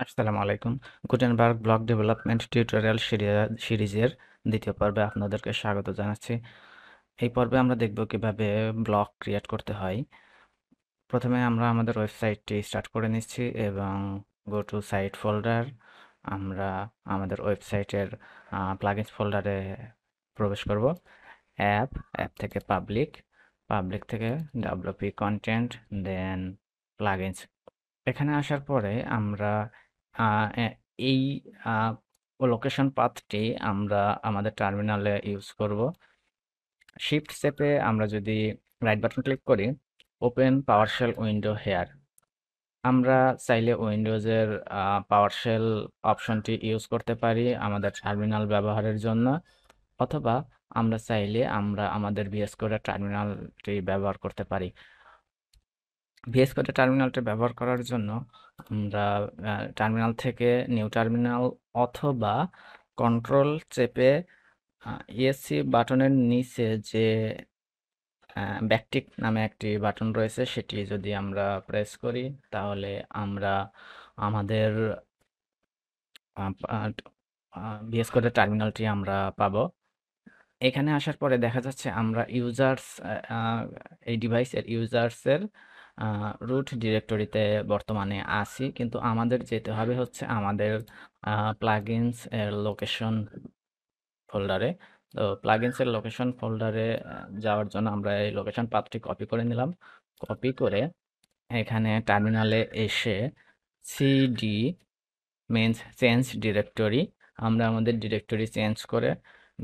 আসসালামু আলাইকুম। Gutenberg block development tutorial সিরিজের দ্বিতীয় পর্বে আপনাদেরকে স্বাগত জানাচ্ছি। এই পর্বে আমরা দেখব কিভাবে ব্লক ক্রিয়েট করতে হয়। প্রথমে আমরা আমাদের ওয়েবসাইটটি স্টার্ট করে নিচ্ছি এবং গো টু সাইট ফোল্ডার। আমরা আমাদের ওয়েবসাইটের প্লাগইনস ফোল্ডারে প্রবেশ করব। অ্যাপ থেকে পাবলিক থেকে ডব্লিউপি কন্টেন্ট, দেন প্লাগইনস। এখানে আসার পরে আমরা এই লোকেশন পাথটি আমরা আমাদের টার্মিনালে ইউজ করব। শিফট চেপে আমরা যদি রাইট বাটন ক্লিক করি, ওপেন পাওয়ারশেল উইন্ডো হেয়ার, আমরা চাইলে উইন্ডোজের পাওয়ারশেল অপশনটি ইউজ করতে পারি আমাদের টার্মিনাল ব্যবহারের জন্য, অথবা আমরা চাইলে আমাদের ভিএস কোডের টার্মিনালটি ব্যবহার করতে পারি। ভিএস কোডের টার্মিনালটি ব্যবহার করার জন্য আমরা টার্মিনাল থেকে নিউ টার্মিনাল অথবা কন্ট্রোল চেপে ইএসসি বাটনের নিচে যে ব্যাকটিক নামে একটি বাটন রয়েছে সেটি যদি আমরা প্রেস করি, তাহলে আমরা আমাদের ভিএস কোডের টার্মিনালটি আমরা পাবো। এখানে আসার পরে দেখা যাচ্ছে আমরা এই ডিভাইসের ইউজার্সের রুট ডিরেক্টরিতে বর্তমানে আছি, কিন্তু আমাদের যেতে হবে হচ্ছে আমাদের প্লাগইনস এর লোকেশন ফোল্ডারে। তো প্লাগইনস এর লোকেশন ফোল্ডারে যাওয়ার জন্য আমরা এই লোকেশন পাথটি কপি করে নিলাম। কপি করে এখানে টার্মিনালে এসে সিডি মেন্স চেঞ্জ ডিরেক্টরি, আমরা আমাদের ডিরেক্টরি চেঞ্জ করে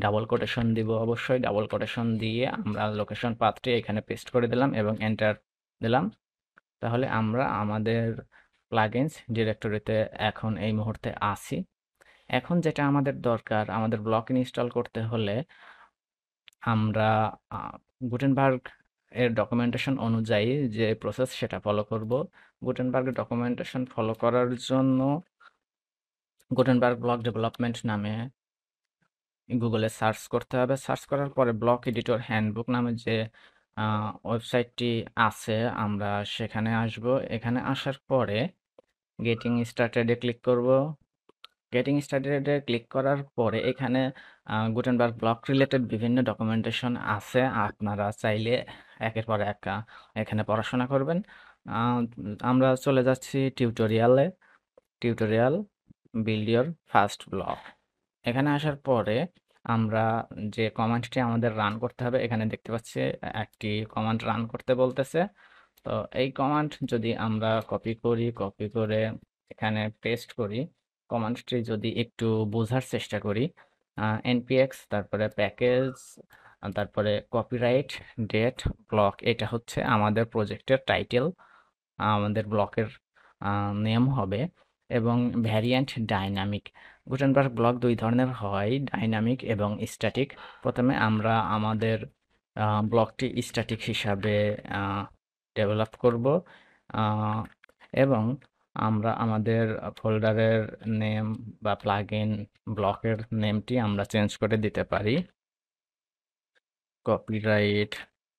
ডাবল কোটেশন দিব, অবশ্যই ডাবল কোটেশন দিয়ে আমরা লোকেশন পাথটি এখানে পেস্ট করে দিলাম এবং এন্টার দিলাম। তাহলে আমরা আমাদের প্লাগইনস ডিরেক্টরিতে এখন এই মুহূর্তে আছি। এখন যেটা আমাদের দরকার, আমাদের ব্লক ইনস্টল করতে হলে আমরা গুটেনবার্গ এর ডকুমেন্টেশন অনুযায়ী যে প্রসেস সেটা ফলো করব। গুটেনবার্গের ডকুমেন্টেশন ফলো করার জন্য গুটেনবার্গ ব্লক ডেভেলপমেন্ট নামে গুগলে সার্চ করতে হবে। সার্চ করার পরে ব্লক এডিটর হ্যান্ডবুক নামে যে ওয়েবসাইটটি আছে, আমরা সেখানে আসব। এখানে আসার পরে গেটিং স্টার্টেডে ক্লিক করব। গেটিং স্টার্টেডে ক্লিক করার পরে এখানে গুটেনবার্গ ব্লক রিলেটেড বিভিন্ন ডকুমেন্টেশন আছে, আপনারা চাইলে একের পর এক এখানে পড়াশোনা করবেন। আমরা চলে যাচ্ছি tutorial build your first block. এখানে আসার পরে আমরা যে কমান্ডটি আমাদের রান করতে হবে, এখানে দেখতে পাচ্ছি একটি কমান্ড রান করতে বলতেছে। তো এই কমান্ড যদি আমরা কপি করে এখানে পেস্ট করি, কমান্ডটি যদি একটু বোঝার চেষ্টা করি, npx তারপরে প্যাকেজ তারপরে কপিরাইট ডেট ব্লক, এটা হচ্ছে আমাদের প্রজেক্টের টাইটেল, আমাদের ব্লকের নেম হবে, এবং ভ্যারিয়েন্ট ডাইনামিক। গুটেনবার্গ ব্লক দুই ধরনের হয়, ডাইনামিক এবং স্ট্যাটিক। প্রথমে আমরা আমাদের ব্লকটি স্ট্যাটিক হিসাবে ডেভেলপ করব, এবং আমরা আমাদের ফোল্ডারের নেম বা প্লাগইন ব্লকের নেমটি আমরা চেঞ্জ করে দিতে পারি, কপিরাইট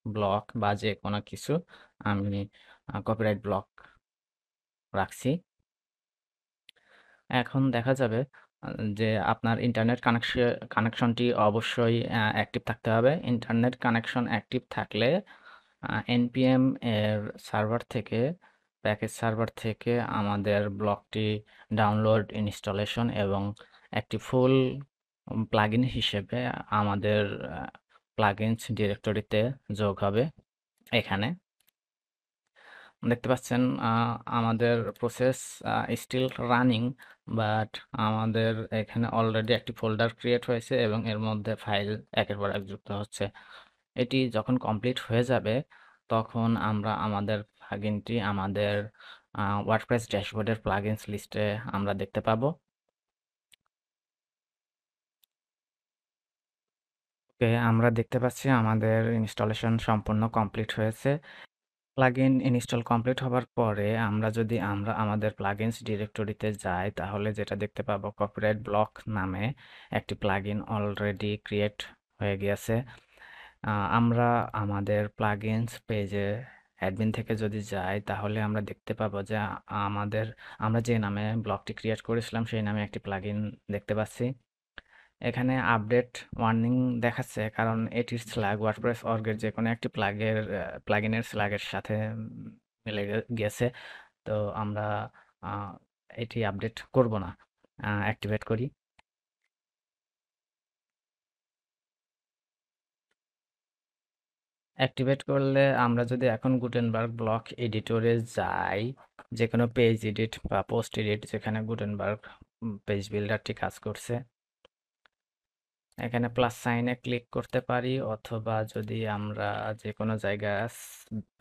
ব্লক বা যে কোনো কিছু। আমি কপিরাইট ব্লক রাখছি। এখন দেখা যাবে যে আপনার ইন্টারনেট কানেকশনটি অবশ্যই অ্যাক্টিভ থাকতে হবে। ইন্টারনেট কানেকশন অ্যাক্টিভ থাকলে npm এর সার্ভার থেকে, প্যাকেজ সার্ভার থেকে আমাদের ব্লকটি ডাউনলোড, ইনস্টলেশন এবং একটি ফুল প্লাগইন হিসেবে আমাদের প্লাগইনস ডিরেক্টরিতে যোগ হবে। এখানে দেখতে পাচ্ছেন আমাদের প্রসেস স্টিল রানিং, বাট আমাদের এখানে অলরেডি একটি ফোল্ডার ক্রিয়েট হয়েছে এবং এর মধ্যে ফাইল একের পর এক যুক্ত হচ্ছে। এটি যখন কমপ্লিট হয়ে যাবে, তখন আমরা আমাদের প্লাগইনটি আমাদের ওয়ার্ডপ্রেস ড্যাশবোর্ডের প্লাগইনস লিস্টে আমরা দেখতে পাবো। ওকে, আমরা দেখতে পাচ্ছি আমাদের ইনস্টলেশন সম্পূর্ণ কমপ্লিট হয়েছে। প্লাগইন ইনস্টল কমপ্লিট হবার পরে আমরা যদি আমাদের প্লাগইনস ডিরেক্টরিতে যাই, তাহলে যেটা দেখতে পাবো, কপিরাইট ব্লক নামে একটি প্লাগইন অলরেডি ক্রিয়েট হয়ে গিয়েছে। আমরা আমাদের প্লাগইনস পেজে অ্যাডমিন থেকে যদি যাই তাহলে আমরা দেখতে পাবো যে আমরা যে নামে ব্লগটি ক্রিয়েট করেছিলাম সেই নামে একটি প্লাগইন দেখতে পাচ্ছি। এখানে আপডেট ওয়ার্নিং দেখাচ্ছে কারণ এটির স্ল্যাগ ওয়ার্ডপ্রেস অর্গের যে কোনো একটি প্লাগইনের স্ল্যাগের সাথে মিলে গেছে। তো আমরা আহ, এটি আপডেট করব না। অ্যাক্টিভেট করি। অ্যাক্টিভেট করলে আমরা যদি এখন গুটেনবার্গ ব্লক এডিটরে যাই, যে কোনো পেজ এডিট বা পোস্ট এডিট যেখানে গুটেনবার্গ পেজ বিল্ডারটি কাজ করছে, এখানে প্লাস সাইনে ক্লিক করতে পারি, অথবা যদি আমরা যে কোনো জায়গায়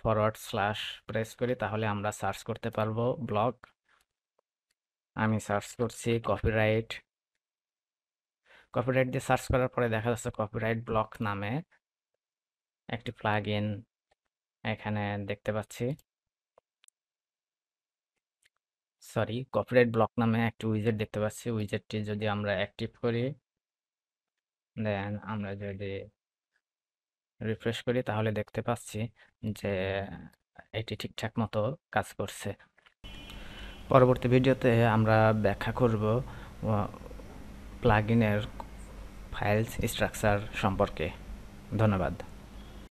ফরওয়ার্ড স্ল্যাশ প্রেস করি তাহলে আমরা সার্চ করতে পারবো ব্লগ। আমি সার্চ করছি কপিরাইট। কপিরাইট দিয়ে সার্চ করার পরে দেখা যাচ্ছে কপিরাইট ব্লক নামে একটি প্লাগইন এখানে দেখতে পাচ্ছি। সরি, কপিরাইট ব্লক নামে একটি উইজেট দেখতে পাচ্ছি। উইজেটটি যদি আমরা অ্যাক্টিভ করি, দেন আমরা যদি রিফ্রেশ করি তাহলে দেখতে পাচ্ছি যে এটি ঠিকঠাক মতো কাজ করছে। পরবর্তী ভিডিওতে আমরা ব্যাখ্যা করব প্লাগইনের ফাইলস স্ট্রাকচার সম্পর্কে। ধন্যবাদ।